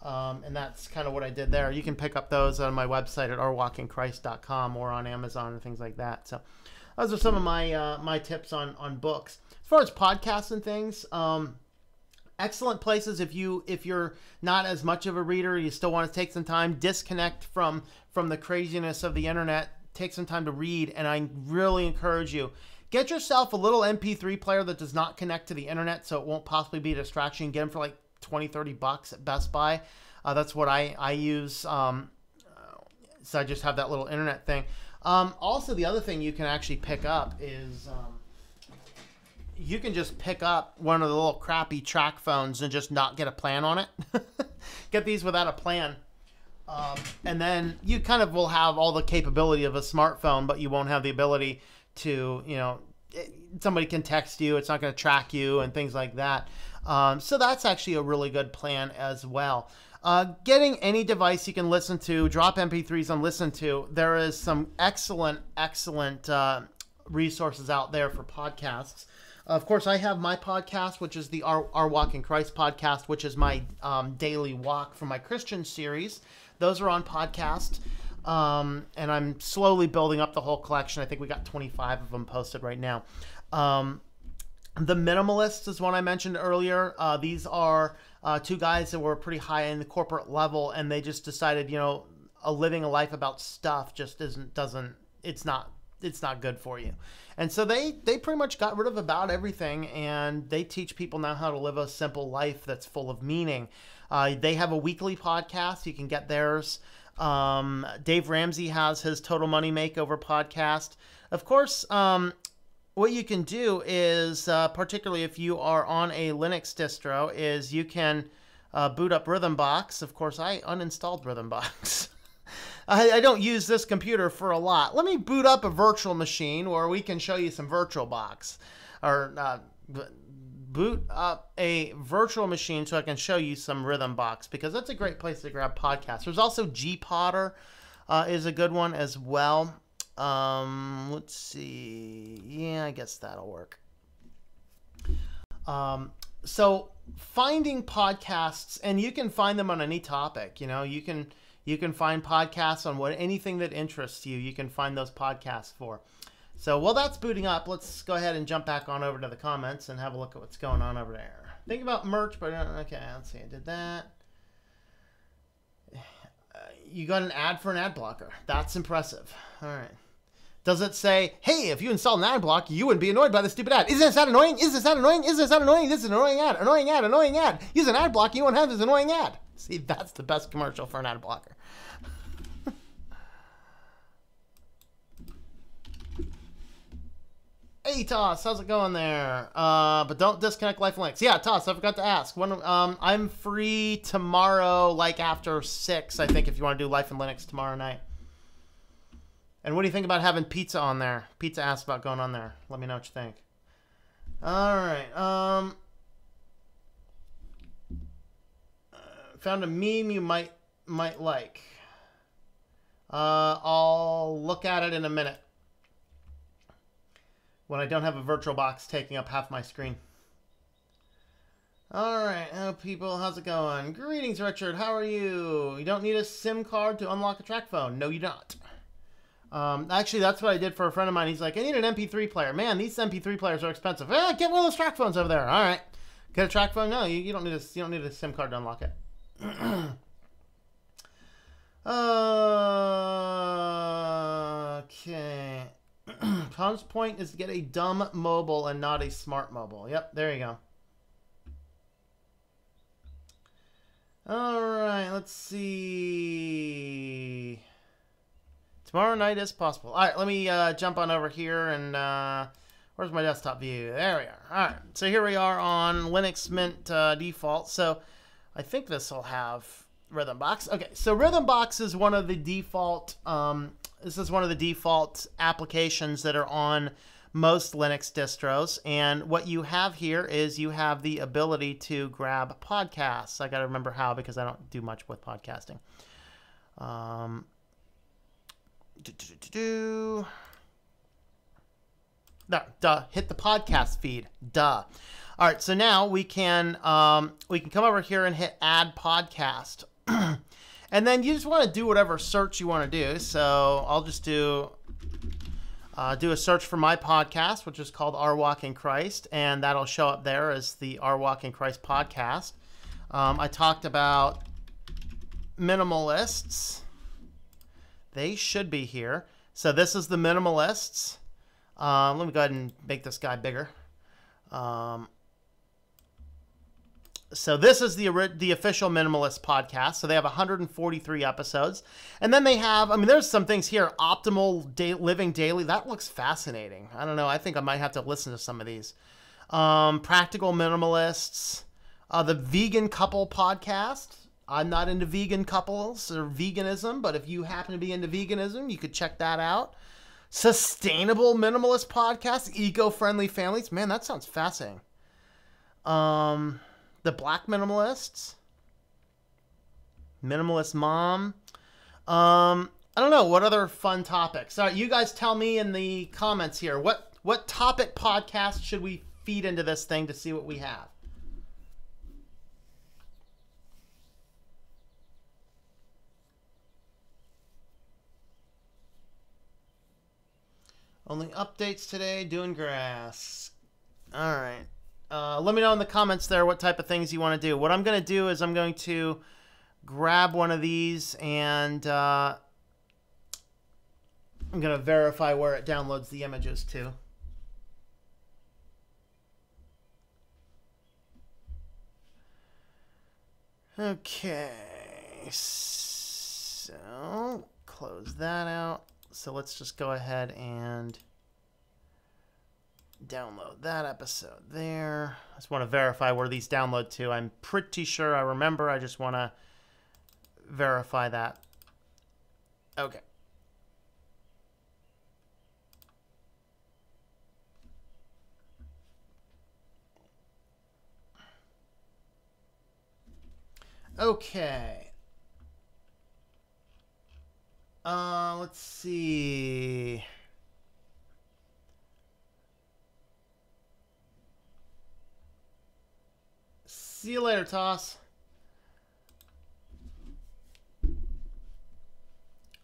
And that's kind of what I did there. You can pick up those on my website at ourwalkinchrist.com or on Amazon and things like that. So those are some of my tips on books. As far as podcasts and things, excellent places if you're not as much of a reader, you still want to take some time, disconnect from the craziness of the internet, take some time to read, and I really encourage you, get yourself a little MP3 player that does not connect to the internet, so it won't possibly be a distraction. Get them for like $20-30 at Best Buy. That's what I use. So I just have that little internet thing. Also, the other thing you can actually pick up is you can just pick up one of the little crappy track phones and just not get a plan on it. Get these without a plan. And then you kind of will have all the capability of a smartphone, but you won't have the ability to, somebody can text you. It's not going to track you and things like that. So that's actually a really good plan as well. Getting any device you can listen to, drop MP3s and listen to. There is some excellent resources out there for podcasts. Of course, I have my podcast, which is the Our Walk in Christ podcast, which is my daily walk for my Christian series. Those are on podcast. And I'm slowly building up the whole collection. I think we got 25 of them posted right now. The Minimalists is one I mentioned earlier. These are two guys that were pretty high in the corporate level, and they just decided, living a life about stuff just it's not good for you. And so they pretty much got rid of about everything, and they teach people now how to live a simple life that's full of meaning. They have a weekly podcast. You can get theirs. Dave Ramsey has his Total Money Makeover podcast. Of course, what you can do is, particularly if you are on a Linux distro, is you can boot up Rhythmbox. Of course, I uninstalled Rhythmbox. I don't use this computer for a lot. Let me boot up a virtual machine where we can show you some VirtualBox. Or boot up a virtual machine so I can show you some Rhythmbox, because that's a great place to grab podcasts. There's also Gpodder is a good one as well. Let's see. Yeah, I guess that'll work. So finding podcasts, and you can find them on any topic. You can find podcasts on anything that interests you. You can find those podcasts for. So while that's booting up, let's go ahead and jump back on over to the comments and have a look at what's going on over there. Think about merch, but okay, let's see. I did that. You got an ad for an ad blocker. That's impressive. All right. Does it say, hey, if you install an ad block, you wouldn't be annoyed by the stupid ad? Is this ad annoying? Is this ad annoying? Is this ad annoying? This is an annoying ad. Annoying ad. Annoying ad. Use an ad block. You won't have this annoying ad. See, that's the best commercial for an ad blocker. Hey, Toss, how's it going there? But don't disconnect Life and Linux. Yeah, Toss, I forgot to ask. When I'm free tomorrow, like after 6, I think, if you want to do Life and Linux tomorrow night. And what do you think about having pizza on there? Pizza asked about going on there. Let me know what you think. All right. Found a meme you might like. I'll look at it in a minute when I don't have a VirtualBox taking up half my screen. All right, people, how's it going? Greetings, Richard. How are you? You don't need a SIM card to unlock a track phone. No, you don't. Actually, that's what I did for a friend of mine. He's like, I need an MP3 player. Man, these MP3 players are expensive. Get one of those track phones over there. All right. Get a track phone? No, you don't need a SIM card to unlock it. Okay. Tom's point is to get a dumb mobile and not a smart mobile. Yep, there you go. All right, let's see. Tomorrow night is possible. All right, let me jump on over here and where's my desktop view? There we are. All right, so here we are on Linux Mint default. So I think this will have Rhythmbox. Okay, so Rhythmbox is one of the default. This is one of the default applications that are on most Linux distros. And what you have here is you have the ability to grab podcasts. I got to remember how because I don't do much with podcasting. Duh. Hit the podcast feed. Duh. All right. So now we can come over here and hit Add Podcast, and then you just want to do whatever search you want to do. So I'll just do a search for my podcast, which is called Our Walk in Christ, and that'll show up there as the Our Walk in Christ podcast. I talked about minimalists. They should be here. So this is the minimalists. Let me go ahead and make this guy bigger. So this is the official Minimalist podcast. So they have 143 episodes. And then they have, I mean, there's some things here. Optimal Living Daily. That looks fascinating. I don't know. I think I might have to listen to some of these. Practical Minimalists. The Vegan Couple podcast. I'm not into vegan couples or veganism, but if you happen to be into veganism, you could check that out. Sustainable Minimalist podcast, Eco-Friendly Families. Man, that sounds fascinating. The Black Minimalists. Minimalist Mom. I don't know. What other fun topics? All right, you guys tell me in the comments here. What topic podcast should we feed into this thing to see what we have? Only updates today, doing grass. All right. Let me know in the comments there what type of things you want to do. What I'm going to do is I'm going to grab one of these and I'm going to verify where it downloads the images to. Okay. So, close that out. So let's just go ahead and download that episode there. I just want to verify where these download to. I'm pretty sure I remember. I just want to verify that. Okay. Okay. Let's see. See you later, Toss.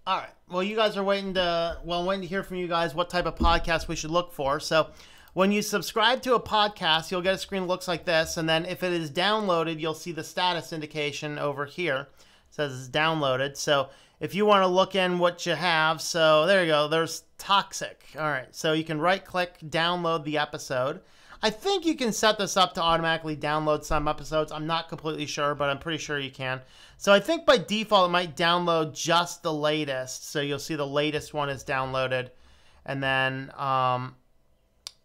All right. Well, you guys are waiting to, well, I'm waiting to hear from you guys what type of podcast we should look for. So when you subscribe to a podcast, you'll get a screen that looks like this. And then if it is downloaded, you'll see the status indication over here. says it's downloaded. So if you want to look in what you have, so there you go. There's Toxic. All right. So you can right click, download the episode. I think you can set this up to automatically download some episodes. I'm not completely sure, but I'm pretty sure you can. So I think by default, it might download just the latest. So you'll see the latest one is downloaded. And then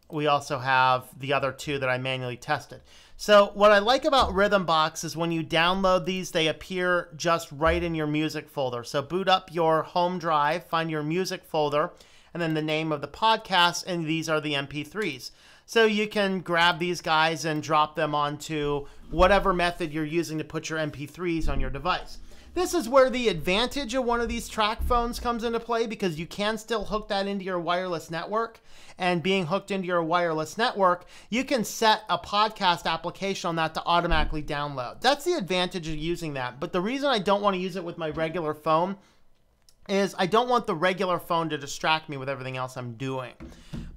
we also have the other two that I manually tested. So what I like about Rhythmbox is when you download these, they appear just right in your music folder. So boot up your home drive, find your music folder, and then the name of the podcast, and these are the MP3s. So you can grab these guys and drop them onto whatever method you're using to put your MP3s on your device. This is where the advantage of one of these track phones comes into play, because you can still hook that into your wireless network. And being hooked into your wireless network, you can set a podcast application on that to automatically download. That's the advantage of using that. But the reason I don't want to use it with my regular phone is I don't want the regular phone to distract me with everything else I'm doing.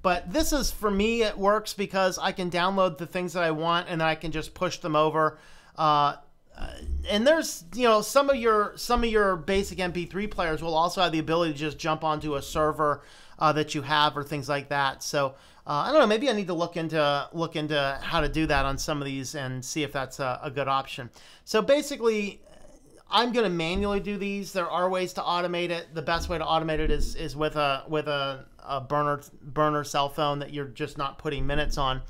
But this is, for me, it works because I can download the things that I want and then I can just push them over. And there's, you know, some of your basic MP3 players will also have the ability to just jump onto a server that you have or things like that. So I don't know, maybe I need to look into how to do that on some of these and see if that's a good option. So basically, I'm going to manually do these. There are ways to automate it. The best way to automate it is with a burner cell phone that you're just not putting minutes on.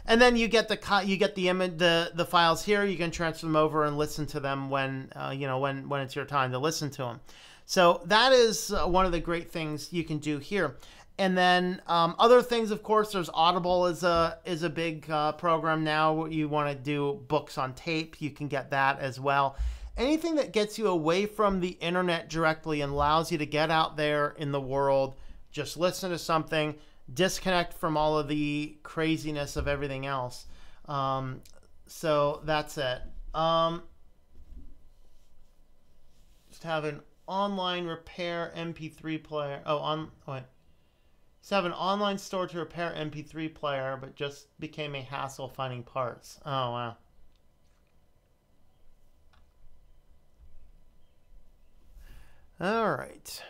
And then you get the image, the files here. You can transfer them over and listen to them when it's your time to listen to them. So that is one of the great things you can do here. And then other things, of course, there's Audible is a big program now. You want to do books on tape, you can get that as well. Anything that gets you away from the internet directly and allows you to get out there in the world, just listen to something, disconnect from all of the craziness of everything else. So that's it. Just have an online repair MP3 player. Just have an online store to repair MP3 player, but just became a hassle finding parts. Oh, wow. All right.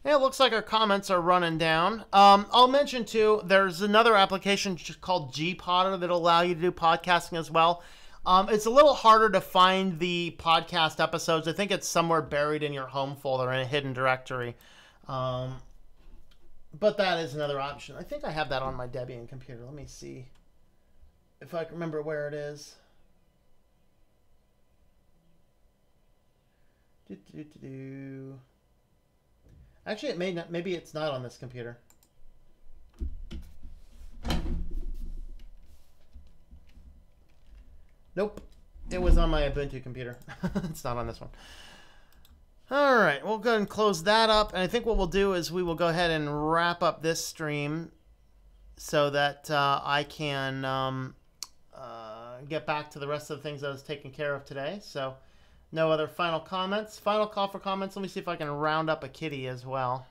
Yeah, it looks like our comments are running down. I'll mention, too, there's another application called GPodder that'll allow you to do podcasting as well. It's a little harder to find the podcast episodes. I think it's somewhere buried in your home folder in a hidden directory. But that is another option. I think I have that on my Debian computer. Let me see if I can remember where it is. Actually, it may not. Maybe it's not on this computer. Nope, it was on my Ubuntu computer. It's not on this one. All right, we'll go ahead and close that up. And I think what we'll do is we will go ahead and wrap up this stream so that I can get back to the rest of the things I was taking care of today. So. No other final comments. Final call for comments. Let me see if I can round up a kitty as well.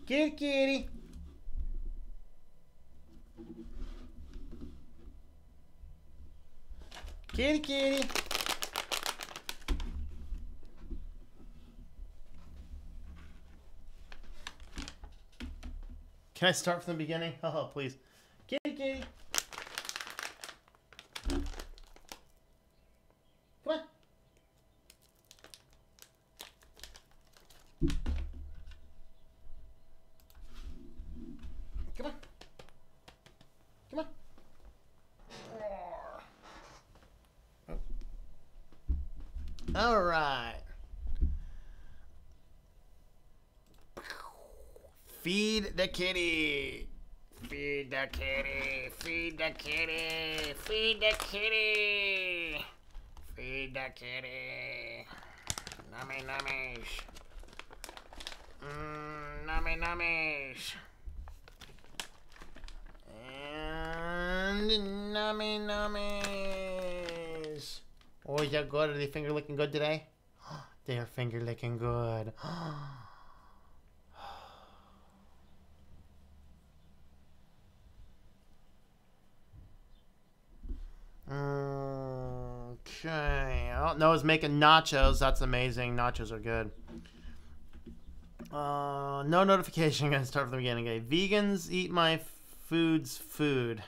Kitty, kitty. Kitty, kitty. Can I start from the beginning? Oh, please. Kitty, kitty. Come on. Come on. Come on. All right. Feed the kitty. Feed the kitty. Feed the kitty. Feed the kitty. Feed the kitty. Nummy nummies. Nummy nummies. And nummy nummies. Oh, is that good? Are they finger licking good today? They are finger licking good. Okay. Oh, Noah's making nachos. That's amazing. Nachos are good. No notification. I'm going to start from the beginning. Okay. Vegans eat my food's food.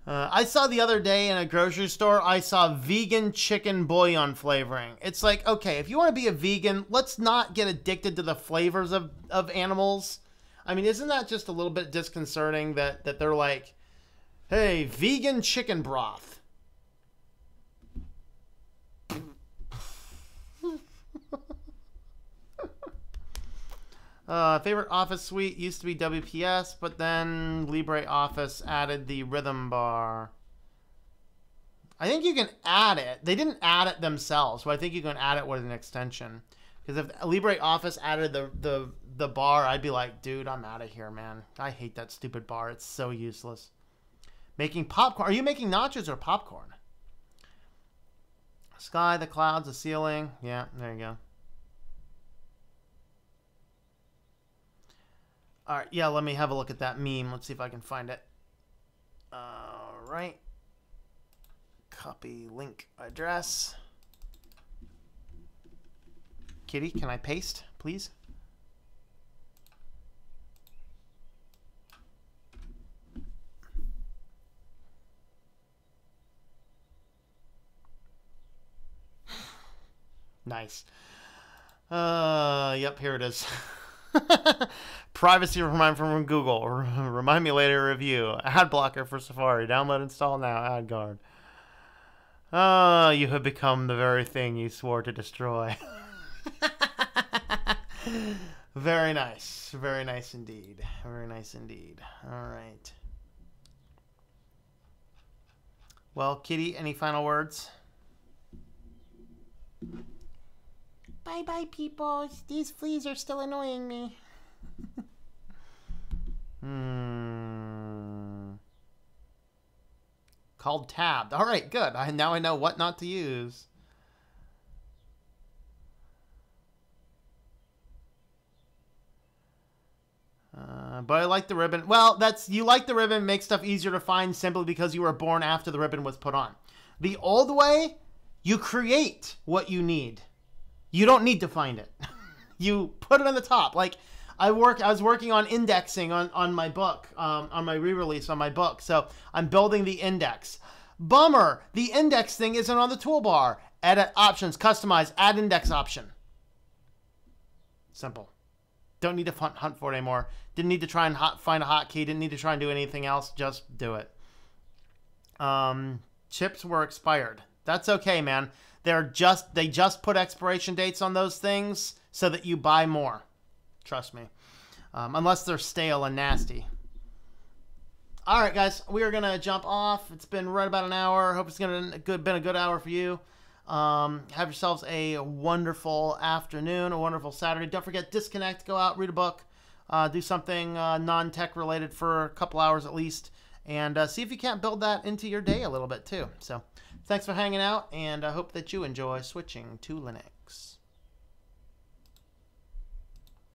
I saw the other day in a grocery store, I saw vegan chicken bouillon flavoring. It's like, okay, if you want to be a vegan, let's not get addicted to the flavors of animals. I mean, isn't that just a little bit disconcerting that they're like, hey, vegan chicken broth. Favorite Office suite used to be WPS, but then LibreOffice added the rhythm bar. I think you can add it. They didn't add it themselves, so I think you can add it with an extension. Because if LibreOffice added the bar, I'd be like, dude, I'm out of here, man. I hate that stupid bar. It's so useless. Making popcorn. Are you making nachos or popcorn? Sky, the clouds, the ceiling. Yeah, there you go. All right, yeah, let me have a look at that meme. Let's see if I can find it. All right. Copy link address. Kitty, can I paste, please? Nice. Yep, here it is. Privacy reminder from Google. Remind me later review. Ad blocker for Safari. Download, install now. Ad guard. You have become the very thing you swore to destroy. Very nice. Very nice indeed. Very nice indeed. All right. Well, Kitty, any final words? Bye-bye, people. These fleas are still annoying me. Called tabbed. All right, good. Now I know what not to use. But I like the ribbon. Well, you like the ribbon, makes stuff easier to find simply because you were born after the ribbon was put on. The old way, you create what you need. You don't need to find it. You put it on the top. Like I was working on indexing on my book, on my re-release on my book. So I'm building the index. Bummer, the index thing isn't on the toolbar. Edit options, customize, add index option. Simple. Don't need to hunt for it anymore. Didn't need to try and find a hotkey. Didn't need to try and do anything else. Just do it. Chips were expired. That's okay, man. They just put expiration dates on those things so that you buy more. Trust me. Unless they're stale and nasty. All right, guys, we are gonna jump off. It's been right about an hour. Hope it's been a good hour for you. Have yourselves a wonderful afternoon, a wonderful Saturday. Don't forget, disconnect, go out, read a book, do something non-tech related for a couple hours at least, and see if you can't build that into your day a little bit too. So thanks for hanging out, and I hope that you enjoy switching to Linux.